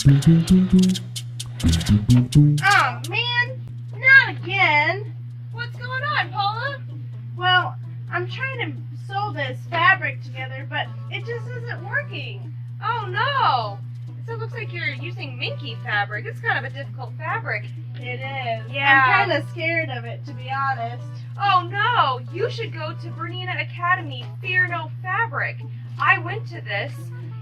Oh man, not again. What's going on, Paula? Well, I'm trying to sew this fabric together, but it just isn't working. Oh no! So it looks like you're using minky fabric. It's kind of a difficult fabric. It is. Yeah. I'm kind of scared of it, to be honest. Oh no! You should go to Bernina Academy, Fear No Fabric. I went to this,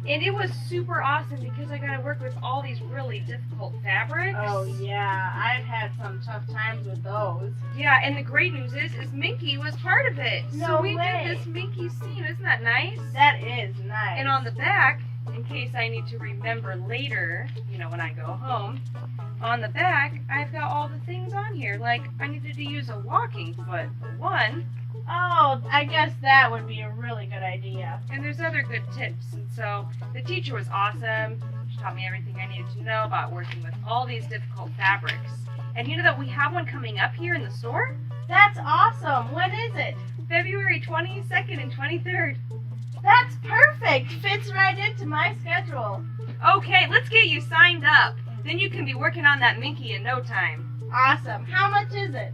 and it was super awesome because I got to work with all these really difficult fabrics. Oh yeah, I've had some tough times with those. Yeah, and the great news is Minky was part of it. No so we way. did this Minky seam. Isn't that nice? That is nice. And on the back, in case I need to remember later, when I go home, on the back, I've got all the things on here. Like, I needed to use a walking foot for one, Oh, I guess that would be a really good idea. and there's other good tips. And so, the teacher was awesome. She taught me everything I needed to know about working with all these difficult fabrics. And you know that we have one coming up here in the store? That's awesome. When is it? February 22nd and 23rd. That's perfect. Fits right into my schedule. Okay, let's get you signed up. Then you can be working on that Minky in no time. Awesome. How much is it?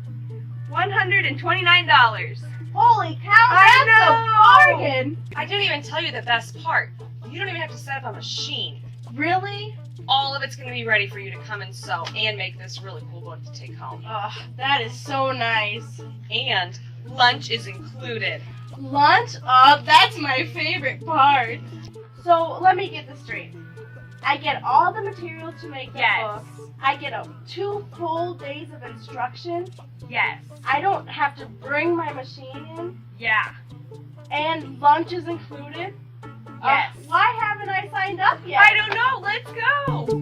$129. Holy cow, I that's know! a bargain. I didn't even tell you the best part. You don't even have to set up a machine. Really? All of it's going to be ready for you to come and sew and make this really cool book to take home. Oh, that is so nice. And lunch is included. Lunch? Oh, that's my favorite part. So, let me get this straight. I get all the material to make the Yes. book. I get 2 full days of instruction. Yes. I don't have to bring my machine in. Yeah. And lunch is included. Yes. Why haven't I signed up yet? I don't know. Let's go.